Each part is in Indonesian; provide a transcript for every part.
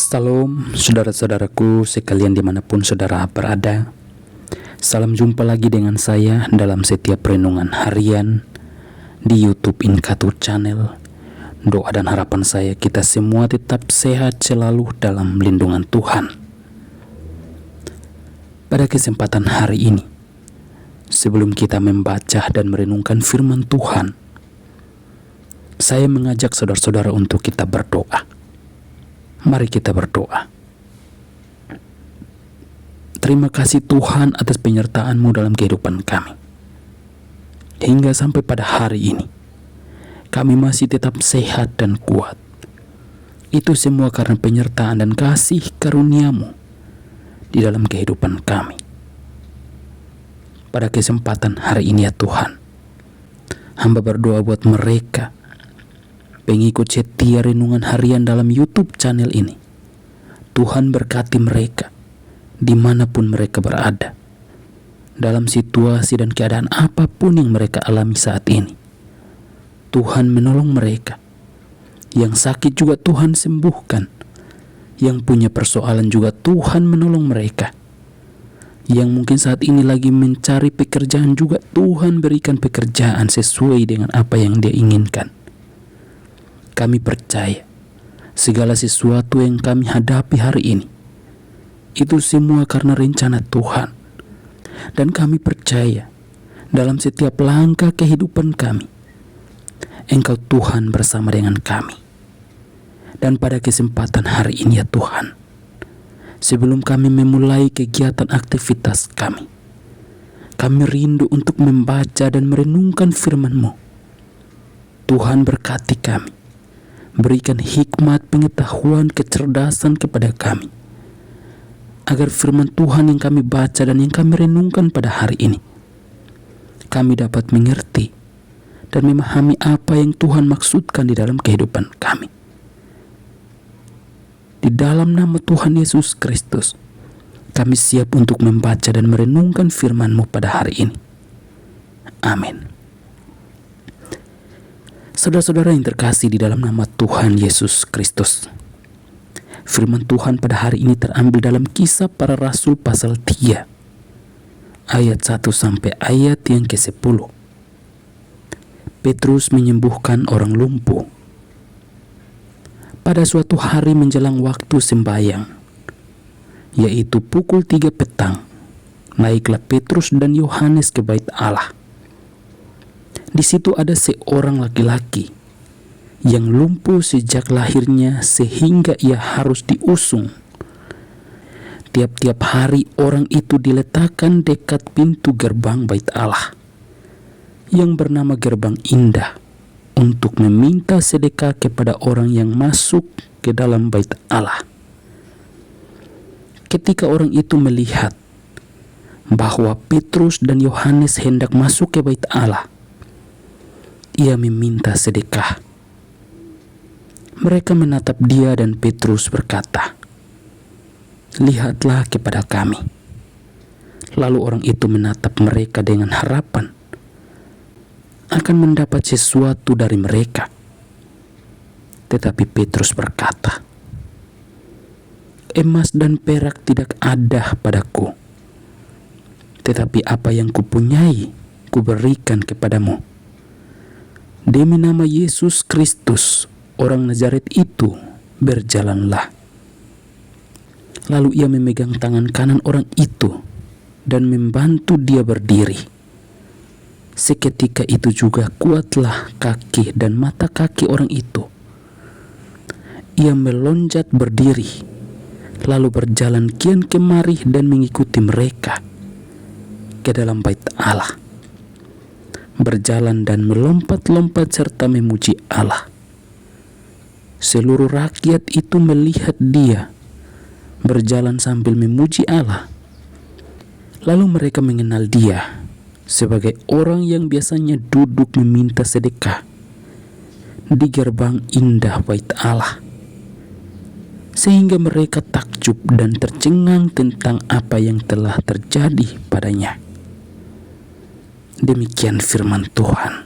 Salam saudara-saudaraku sekalian dimanapun saudara berada. Salam jumpa lagi dengan saya dalam setiap renungan harian di YouTube Inkatur Channel. Doa dan harapan saya kita semua tetap sehat selalu dalam lindungan Tuhan. Pada kesempatan hari ini, sebelum kita membaca dan merenungkan firman Tuhan, saya mengajak saudara-saudara untuk kita berdoa. Mari kita berdoa. Terima kasih Tuhan atas penyertaan-Mu dalam kehidupan kami. Hingga sampai pada hari ini, kami masih tetap sehat dan kuat. Itu semua karena penyertaan dan kasih karunia-Mu di dalam kehidupan kami. Pada kesempatan hari ini ya Tuhan, hamba berdoa buat mereka pengikut setia renungan harian dalam YouTube channel ini. Tuhan berkati mereka dimanapun mereka berada, dalam situasi dan keadaan apapun yang mereka alami saat ini. Tuhan menolong mereka. Yang sakit juga Tuhan sembuhkan. Yang punya persoalan juga Tuhan menolong mereka. Yang mungkin saat ini lagi mencari pekerjaan juga Tuhan berikan pekerjaan sesuai dengan apa yang dia inginkan. Kami percaya segala sesuatu yang kami hadapi hari ini, itu semua karena rencana Tuhan. Dan kami percaya dalam setiap langkah kehidupan kami, Engkau Tuhan bersama dengan kami. Dan pada kesempatan hari ini ya Tuhan, sebelum kami memulai kegiatan aktivitas kami rindu untuk membaca dan merenungkan firman-Mu. Tuhan berkati kami. Berikan hikmat, pengetahuan, kecerdasan kepada kami, agar firman Tuhan yang kami baca dan yang kami renungkan pada hari ini, kami dapat mengerti dan memahami apa yang Tuhan maksudkan di dalam kehidupan kami. Di dalam nama Tuhan Yesus Kristus, kami siap untuk membaca dan merenungkan firman-Mu pada hari ini. Amin. Saudara-saudara yang terkasih di dalam nama Tuhan Yesus Kristus, firman Tuhan pada hari ini terambil dalam Kisah Para Rasul pasal 3 ayat 1 sampai ayat yang ke-10. Petrus menyembuhkan orang lumpuh. Pada suatu hari menjelang waktu sembahyang, yaitu pukul 3 petang, naiklah Petrus dan Yohanes ke bait Allah. Di situ ada seorang laki-laki yang lumpuh sejak lahirnya sehingga ia harus diusung. Tiap-tiap hari orang itu diletakkan dekat pintu gerbang bait Allah yang bernama Gerbang Indah untuk meminta sedekah kepada orang yang masuk ke dalam bait Allah. Ketika orang itu melihat bahwa Petrus dan Yohanes hendak masuk ke bait Allah, ia meminta sedekah. Mereka menatap dia dan Petrus berkata, "Lihatlah kepada kami." Lalu orang itu menatap mereka dengan harapan akan mendapat sesuatu dari mereka. Tetapi Petrus berkata, "Emas dan perak tidak ada padaku, tetapi apa yang kupunyai kuberikan kepadamu. Demi nama Yesus Kristus, orang Nazaret itu, berjalanlah." Lalu ia memegang tangan kanan orang itu dan membantu dia berdiri. Seketika itu juga kuatlah kaki dan mata kaki orang itu. Ia melonjat berdiri, lalu berjalan kian kemari dan mengikuti mereka ke dalam bait Allah. Berjalan dan melompat-lompat serta memuji Allah. Seluruh rakyat itu melihat dia berjalan sambil memuji Allah. Lalu mereka mengenal dia sebagai orang yang biasanya duduk meminta sedekah di gerbang indah bait Allah. Sehingga mereka takjub dan tercengang tentang apa yang telah terjadi padanya. Demikian firman Tuhan.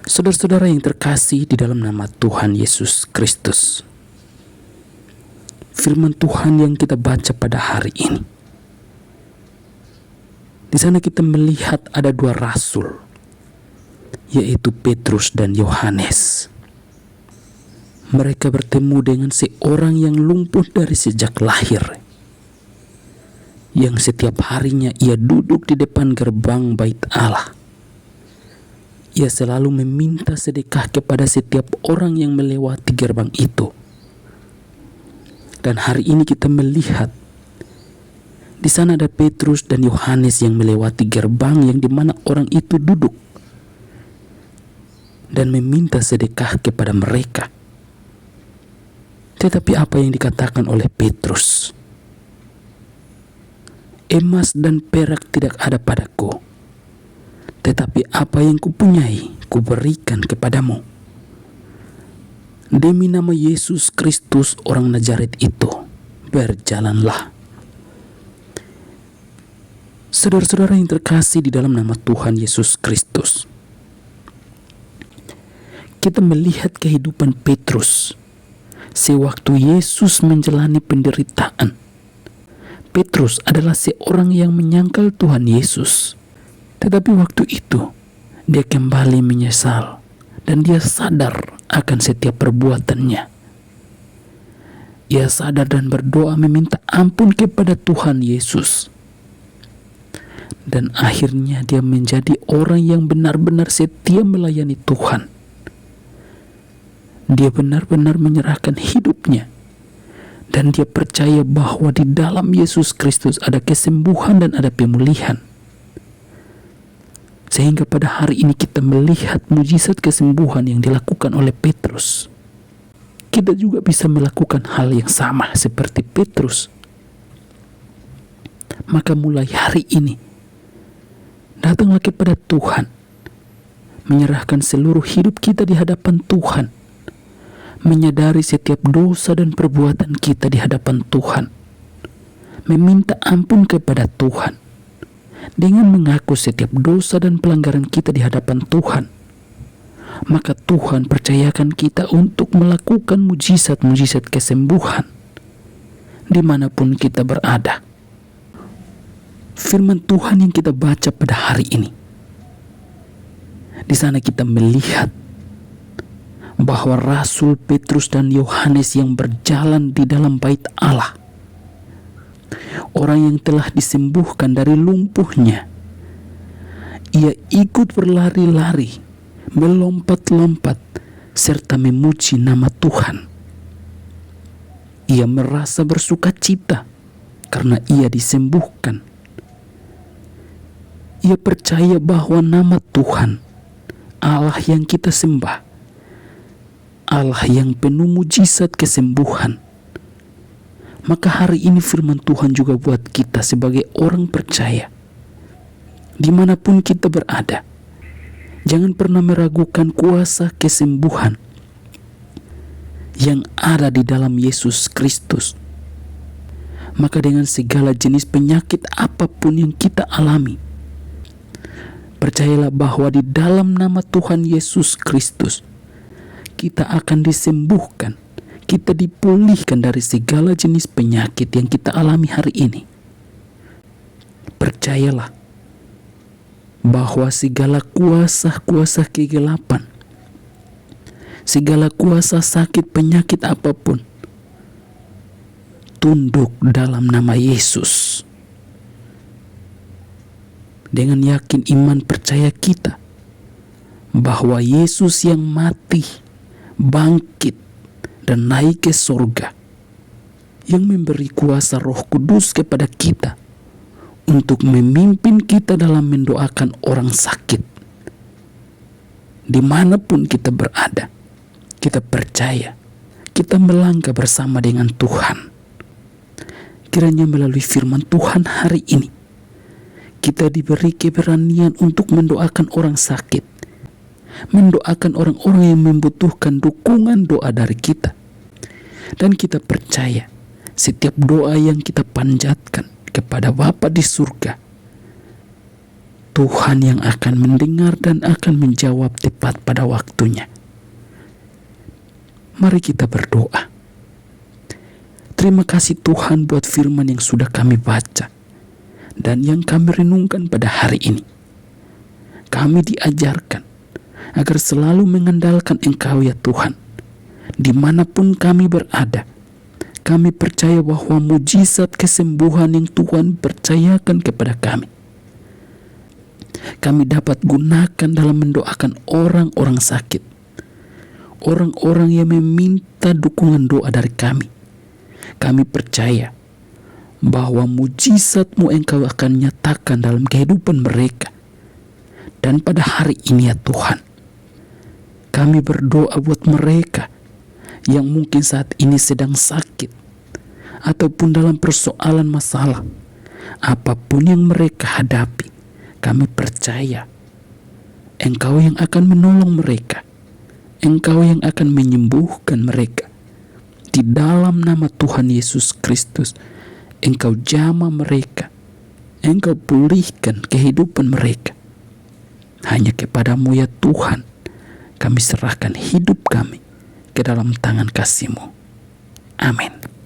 Saudara-saudara yang terkasih di dalam nama Tuhan Yesus Kristus, firman Tuhan yang kita baca pada hari ini. Di sana kita melihat ada dua rasul, yaitu Petrus dan Yohanes. Mereka bertemu dengan seorang yang lumpuh dari sejak lahir, yang setiap harinya ia duduk di depan gerbang bait Allah. Ia selalu meminta sedekah kepada setiap orang yang melewati gerbang itu. Dan hari ini kita melihat di sana ada Petrus dan Yohanes yang melewati gerbang yang dimana orang itu duduk dan meminta sedekah kepada mereka. Tetapi apa yang dikatakan oleh Petrus? Emas dan perak tidak ada padaku, tetapi apa yang kupunyai kuberikan kepadamu. Demi nama Yesus Kristus orang Nazaret itu, berjalanlah. Saudara-saudara yang terkasih di dalam nama Tuhan Yesus Kristus, kita melihat kehidupan Petrus sewaktu Yesus menjalani penderitaan. Petrus adalah seorang yang menyangkal Tuhan Yesus, tetapi waktu itu dia kembali menyesal dan dia sadar akan setiap perbuatannya. Ia sadar dan berdoa meminta ampun kepada Tuhan Yesus. Dan akhirnya dia menjadi orang yang benar-benar setia melayani Tuhan. Dia benar-benar menyerahkan hidupnya. Dan dia percaya bahwa di dalam Yesus Kristus ada kesembuhan dan ada pemulihan. Sehingga pada hari ini kita melihat mujizat kesembuhan yang dilakukan oleh Petrus. Kita juga bisa melakukan hal yang sama seperti Petrus. Maka mulai hari ini, datanglah kepada Tuhan. Menyerahkan seluruh hidup kita di hadapan Tuhan. Menyadari setiap dosa dan perbuatan kita di hadapan Tuhan. Meminta ampun kepada Tuhan. Dengan mengaku setiap dosa dan pelanggaran kita di hadapan Tuhan, maka Tuhan percayakan kita untuk melakukan mujizat-mujizat kesembuhan dimanapun kita berada. Firman Tuhan yang kita baca pada hari ini, di sana kita melihat bahwa Rasul Petrus dan Yohanes yang berjalan di dalam bait Allah, orang yang telah disembuhkan dari lumpuhnya, ia ikut berlari-lari, melompat-lompat, serta memuji nama Tuhan. Ia merasa bersuka cita karena ia disembuhkan. Ia percaya bahwa nama Tuhan, Allah yang kita sembah, Allah yang penuh mujizat kesembuhan. Maka hari ini firman Tuhan juga buat kita sebagai orang percaya, dimanapun kita berada, jangan pernah meragukan kuasa kesembuhan yang ada di dalam Yesus Kristus. Maka dengan segala jenis penyakit apapun yang kita alami, percayalah bahwa di dalam nama Tuhan Yesus Kristus, kita akan disembuhkan. Kita dipulihkan dari segala jenis penyakit yang kita alami hari ini. Percayalah bahwa segala kuasa-kuasa kegelapan, segala kuasa sakit penyakit apapun, tunduk dalam nama Yesus. Dengan yakin iman percaya kita bahwa Yesus yang mati, bangkit, dan naik ke surga, yang memberi kuasa Roh Kudus kepada kita untuk memimpin kita dalam mendoakan orang sakit. Dimanapun kita berada, kita percaya kita melangkah bersama dengan Tuhan. Kiranya melalui firman Tuhan hari ini, kita diberi keberanian untuk mendoakan orang sakit, mendoakan orang-orang yang membutuhkan dukungan doa dari kita. Dan kita percaya setiap doa yang kita panjatkan kepada Bapa di surga, Tuhan yang akan mendengar dan akan menjawab tepat pada waktunya. Mari kita berdoa. Terima kasih Tuhan buat firman yang sudah kami baca dan yang kami renungkan pada hari ini. Kami diajarkan agar selalu mengandalkan Engkau ya Tuhan. Dimanapun kami berada, kami percaya bahwa mujizat kesembuhan yang Tuhan percayakan kepada kami dapat gunakan dalam mendoakan orang-orang sakit, orang-orang yang meminta dukungan doa dari kami. Kami percaya bahwa mujizat-Mu Engkau akan nyatakan dalam kehidupan mereka. Dan pada hari ini ya Tuhan, kami berdoa buat mereka yang mungkin saat ini sedang sakit ataupun dalam persoalan masalah. Apapun yang mereka hadapi, kami percaya Engkau yang akan menolong mereka. Engkau yang akan menyembuhkan mereka. Di dalam nama Tuhan Yesus Kristus, Engkau jamah mereka. Engkau pulihkan kehidupan mereka. Hanya kepadamu ya Tuhan, kami serahkan hidup kami ke dalam tangan kasih-Mu. Amin.